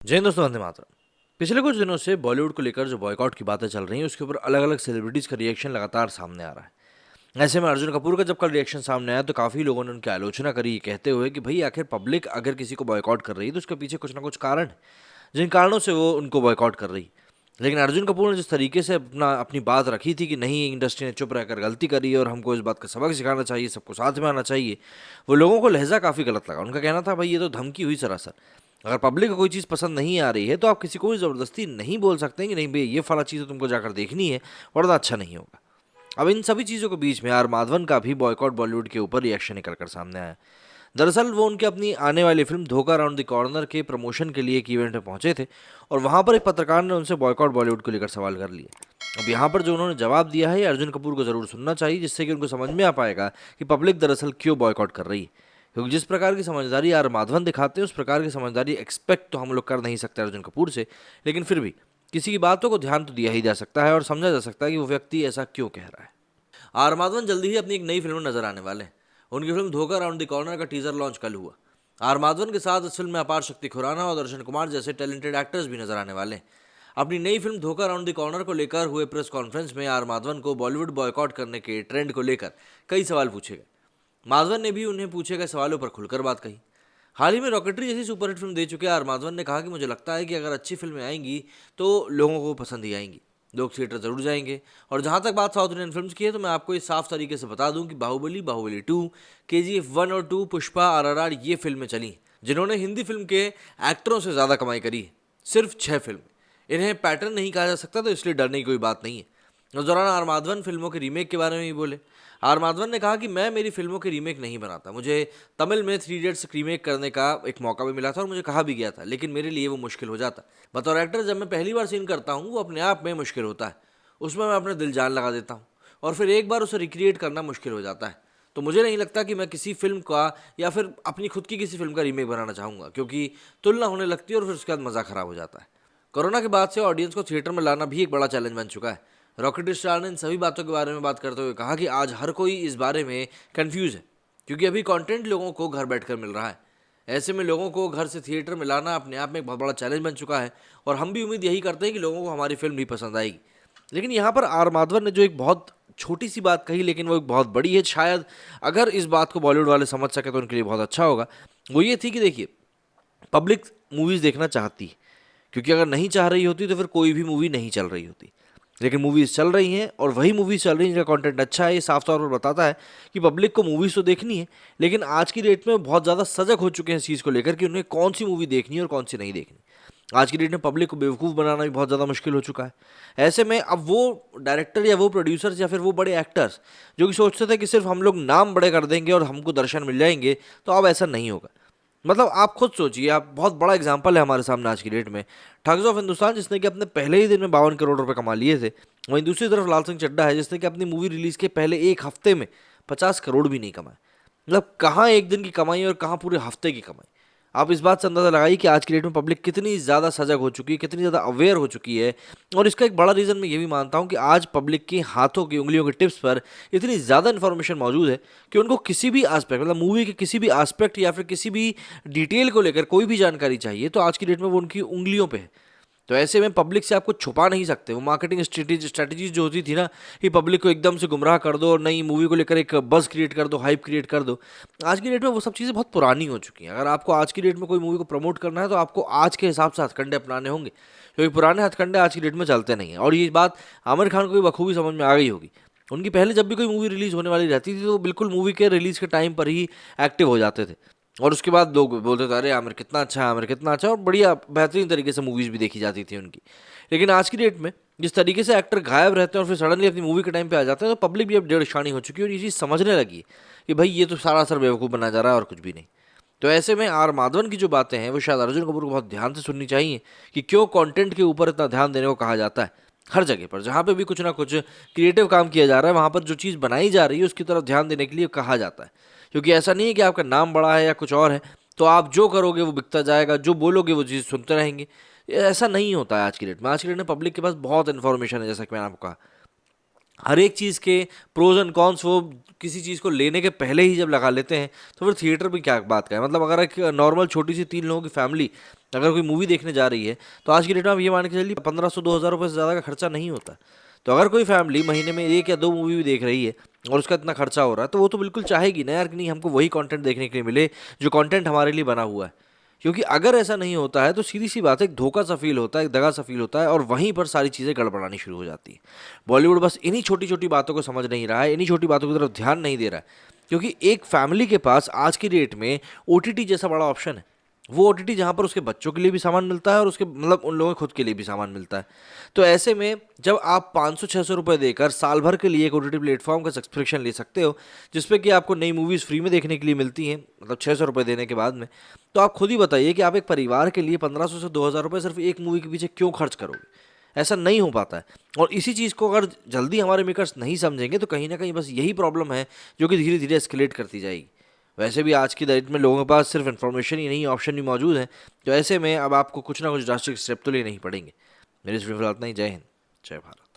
जय हिंद दोस्तों, वंदे मातरम। पिछले कुछ दिनों से बॉलीवुड को लेकर जो बॉयकॉट की बातें चल रही हैं उसके ऊपर अलग अलग सेलिब्रिटीज का रिएक्शन लगातार सामने आ रहा है। ऐसे में अर्जुन कपूर का जब कल रिएक्शन सामने आया तो काफी लोगों ने उनकी आलोचना करी, ये कहते हुए कि भाई आखिर पब्लिक अगर किसी को बॉयकॉट कर रही है तो उसके पीछे कुछ ना कुछ कारण है, जिन कारणों से वो उनको बॉयकॉट कर रही है। लेकिन अर्जुन कपूर ने जिस तरीके से अपनी बात रखी थी कि नहीं, इंडस्ट्री ने चुप रहकर गलती करी और हमको इस बात का सबक सिखाना चाहिए, सबको साथ में आना चाहिए, वो लोगों को लहजा काफ़ी गलत लगा। उनका कहना था भाई ये तो धमकी हुई सरासर। अगर पब्लिक को कोई चीज़ पसंद नहीं आ रही है तो आप किसी को भी ज़बरदस्ती नहीं बोल सकते कि नहीं भाई ये फला चीज़ तो तुमको जाकर देखनी है वरना अच्छा नहीं होगा। अब इन सभी चीज़ों के बीच में आर माधवन का भी बॉयकॉट बॉलीवुड के ऊपर रिएक्शन निकल कर सामने आया। दरअसल वो उनकी अपनी आने वाली फिल्म धोखा अराउंड द कॉर्नर के प्रमोशन के लिए एक इवेंट में पहुंचे थे और वहां पर एक पत्रकार ने उनसे बॉयकॉट बॉलीवुड को लेकर सवाल कर लिए। अब यहाँ पर जो उन्होंने जवाब दिया है ये अर्जुन कपूर को ज़रूर सुनना चाहिए, जिससे कि उनको समझ में आ पाएगा कि पब्लिक दरअसल क्यों बॉयकॉट कर रही है। क्योंकि जिस प्रकार की समझदारी आर माधवन दिखाते हैं उस प्रकार की समझदारी एक्सपेक्ट तो हम लोग कर नहीं सकते अर्जुन कपूर से, लेकिन फिर भी किसी की बातों को ध्यान तो दिया ही जा सकता है और समझा जा सकता है कि वो व्यक्ति ऐसा क्यों कह रहा है। आर माधवन जल्दी ही अपनी एक नई फिल्म में नजर आने वाले हैं। उनकी फिल्म धोखा राउंड द कॉर्नर का टीजर लॉन्च कल हुआ। आर माधवन के साथ इस फिल्म में अपार शक्ति खुराना और दर्शन कुमार जैसे टैलेंटेड एक्टर्स भी नजर आने वाले हैं। अपनी नई फिल्म धोखा राउंड द कॉर्नर को लेकर हुए प्रेस कॉन्फ्रेंस में आर माधवन को बॉलीवुड बॉयकॉट करने के ट्रेंड को लेकर कई सवाल पूछे गए। माधवन ने भी उन्हें पूछे गए सवालों पर खुलकर बात कही। हाल ही में रॉकेटरी जैसी सुपरहिट फिल्म दे चुके आर माधवन ने कहा कि मुझे लगता है कि अगर अच्छी फिल्में आएंगी तो लोगों को पसंद ही आएंगी, लोग थिएटर जरूर जाएंगे। और जहां तक बात साउथ इंडियन फिल्म्स की है तो मैं आपको इस साफ तरीके से बता दूं कि बाहुबली, बाहुबली 2, KGF 1 और 2, पुष्पा, RRR ये फिल्में चली जिन्होंने हिंदी फिल्म के एक्टरों से ज़्यादा कमाई करी है। सिर्फ 6 फिल्म। इन्हें पैटर्न नहीं कहा जा सकता तो इसलिए डरने की कोई बात नहीं है। उस दौरान आर माधवन फिल्मों के रीमेक के बारे में भी बोले। आर माधवन ने कहा कि मैं मेरी फिल्मों के रीमेक नहीं बनाता। मुझे तमिल में 3 इडियट्स रीमेक करने का एक मौका भी मिला था और मुझे कहा भी गया था, लेकिन मेरे लिए वो मुश्किल हो जाता। बतौर एक्टर जब मैं पहली बार सीन करता हूँ वो अपने आप में मुश्किल होता है। उसमें मैं अपने दिल जान लगा देता हूँ और फिर एक बार उसे रिक्रिएट करना मुश्किल हो जाता है। तो मुझे नहीं लगता कि मैं किसी फिल्म का या फिर अपनी खुद की किसी फिल्म का रीमेक बनाना चाहूँगा, क्योंकि तुलना होने लगती है और फिर उसके बाद मज़ा ख़राब हो जाता है। कोरोना के बाद से ऑडियंस को थिएटर में लाना भी एक बड़ा चैलेंज बन चुका है। रॉकेट स्टार ने इन सभी बातों के बारे में बात करते हुए कहा कि आज हर कोई इस बारे में कंफ्यूज है, क्योंकि अभी कंटेंट लोगों को घर बैठकर मिल रहा है। ऐसे में लोगों को घर से थिएटर में लाना अपने आप में एक बहुत बड़ा चैलेंज बन चुका है और हम भी उम्मीद यही करते हैं कि लोगों को हमारी फिल्म भी पसंद आएगी। लेकिन यहाँ पर आर माधवन ने जो एक बहुत छोटी सी बात कही, लेकिन वो एक बहुत बड़ी है, शायद अगर इस बात को बॉलीवुड वाले समझ सके तो उनके लिए बहुत अच्छा होगा। वो ये थी कि देखिए, पब्लिक मूवीज़ देखना चाहती है, क्योंकि अगर नहीं चाह रही होती तो फिर कोई भी मूवी नहीं चल रही होती। लेकिन मूवीज़ चल रही हैं और वही मूवीज़ चल रही हैं जिनका कंटेंट अच्छा है। ये साफ तौर पर बताता है कि पब्लिक को मूवीज़ तो देखनी है, लेकिन आज की डेट में बहुत ज़्यादा सजग हो चुके हैं इस चीज़ को लेकर कि उन्हें कौन सी मूवी देखनी है और कौन सी नहीं देखनी। आज की डेट में पब्लिक को बेवकूफ़ बनाना भी बहुत ज़्यादा मुश्किल हो चुका है। ऐसे में अब वो डायरेक्टर या वो प्रोड्यूसर्स या फिर वो बड़े एक्टर्स जो कि सोचते थे कि सिर्फ हम लोग नाम बड़े कर देंगे और हमको दर्शन मिल जाएंगे, तो अब ऐसा नहीं होगा। मतलब आप खुद सोचिए, आप बहुत बड़ा एग्जांपल है हमारे सामने आज की डेट में ठग्स ऑफ हिंदुस्तान, जिसने कि अपने पहले ही दिन में 52 करोड़ रुपए कमा लिए थे। वहीं दूसरी तरफ लाल सिंह चड्ढा है जिसने कि अपनी मूवी रिलीज के पहले एक हफ्ते में 50 करोड़ भी नहीं कमाए। मतलब कहाँ एक दिन की कमाई और कहाँ पूरे हफ्ते की कमाई। आप इस बात से अंदाजा लगाइए कि आज की डेट में पब्लिक कितनी ज़्यादा सजग हो चुकी है, कितनी ज़्यादा अवेयर हो चुकी है। और इसका एक बड़ा रीज़न मैं ये भी मानता हूँ कि आज पब्लिक के हाथों की उंगलियों के टिप्स पर इतनी ज़्यादा इन्फॉर्मेशन मौजूद है कि उनको किसी भी आस्पेक्ट, मतलब मूवी के किसी भी आस्पेक्ट या फिर किसी भी डिटेल को लेकर कोई भी जानकारी चाहिए तो आज की डेट में वो उनकी उंगलियों पे है। तो ऐसे में पब्लिक से आपको छुपा नहीं सकते। वो मार्केटिंग स्ट्रेटजीज जो होती थी ना, कि पब्लिक को एकदम से गुमराह कर दो और नई मूवी को लेकर एक बज़ क्रिएट कर दो, हाइप क्रिएट कर दो, आज की डेट में वो सब चीज़ें बहुत पुरानी हो चुकी हैं। अगर आपको आज की डेट में कोई मूवी को प्रमोट करना है तो आपको आज के हिसाब से हथकंडे अपनाने होंगे, क्योंकि पुराने हथकंडे आज की डेट में चलते नहीं हैं। और ये बात आमिर खान को भी बखूबी समझ में आ गई होगी। उनकी पहले जब भी कोई मूवी रिलीज़ होने वाली रहती थी तो बिल्कुल मूवी के रिलीज़ के टाइम पर ही एक्टिव हो जाते थे और उसके बाद लोग बोलते थे अरे आमिर कितना अच्छा है, आमिर कितना अच्छा है, और बढ़िया बेहतरीन तरीके से मूवीज़ भी देखी जाती थी उनकी। लेकिन आज की डेट में जिस तरीके से एक्टर गायब रहते हैं और फिर सडनली अपनी मूवी के टाइम पे आ जाते हैं तो पब्लिक भी अब डेढ़ शानी हो चुकी है और ये चीज़ समझने लगी है कि भाई ये तो सारा असर बेवकूफ़ बना जा रहा है और कुछ भी नहीं। तो ऐसे में आर माधवन की जो बातें हैं वो शायद अर्जुन कपूर को बहुत ध्यान से सुननी चाहिए कि क्यों कंटेंट के ऊपर इतना ध्यान देने को कहा जाता है। हर जगह पर जहाँ पे भी कुछ ना कुछ क्रिएटिव काम किया जा रहा है वहाँ पर जो चीज़ बनाई जा रही है उसकी तरफ ध्यान देने के लिए कहा जाता है। क्योंकि ऐसा नहीं है कि आपका नाम बड़ा है या कुछ और है तो आप जो करोगे वो बिकता जाएगा, जो बोलोगे वो चीज़ सुनते रहेंगे। ये ऐसा नहीं होता है आज की डेट में। आज की डेट में पब्लिक के पास बहुत इन्फॉर्मेशन है, जैसा कि मैंने आपको कहा। हर एक चीज़ के प्रोज एंड कॉन्स वो किसी चीज़ को लेने के पहले ही जब लगा लेते हैं, तो फिर थिएटर भी क्या बात का है। मतलब अगर एक नॉर्मल छोटी सी 3 लोगों की फैमिली अगर कोई मूवी देखने जा रही है, तो आज की डेट में आप ये मान के चलिए 1500-2000 रुपये से ज़्यादा का खर्चा नहीं होता। तो अगर कोई फैमिली महीने में 1 या 2 मूवी भी देख रही है और उसका इतना खर्चा हो रहा है, तो वो तो बिल्कुल चाहेगी ना यार कि नहीं, हमको वही कंटेंट देखने के लिए मिले जो कंटेंट हमारे लिए बना हुआ है। क्योंकि अगर ऐसा नहीं होता है तो सीधी सी बात है, एक धोखा सा फील होता है, एक दगा सा फील होता है, और वहीं पर सारी चीज़ें गड़बड़ानी शुरू हो जाती है। बॉलीवुड बस इन्हीं छोटी छोटी बातों को समझ नहीं रहा है, इन्हीं छोटी बातों की तरफ ध्यान नहीं दे रहा है। क्योंकि एक फैमिली के पास आज की डेट में ओटीटी जैसा बड़ा ऑप्शन है। वो ओटीटी जहाँ पर उसके बच्चों के लिए भी सामान मिलता है और उसके मतलब उन लोगों के खुद के लिए भी सामान मिलता है। तो ऐसे में जब आप 500-600 रुपये देकर साल भर के लिए एक ओटीटी प्लेटफॉर्म का सब्सक्रिप्शन ले सकते हो, जिसपे कि आपको नई मूवीज़ फ्री में देखने के लिए मिलती हैं, मतलब 600 रुपये देने के बाद में, तो आप खुद ही बताइए कि आप एक परिवार के लिए 1500 से 2000 रुपये सिर्फ एक मूवी के पीछे क्यों खर्च करोगे। ऐसा नहीं हो पाता है। और इसी चीज़ को अगर जल्दी हमारे मेकर्स नहीं समझेंगे, तो कहीं ना कहीं बस यही प्रॉब्लम है जो कि धीरे धीरे एस्केलेट करती जाएगी। वैसे भी आज की डेट में लोगों के पास सिर्फ इन्फॉर्मेशन ही नहीं, ऑप्शन भी मौजूद हैं। तो ऐसे में अब आपको कुछ ना कुछ ड्रास्टिक स्टेप तो लेने ही पड़ेंगे। मेरे इस वीडियो में इतना ही। जय हिंद, जय भारत।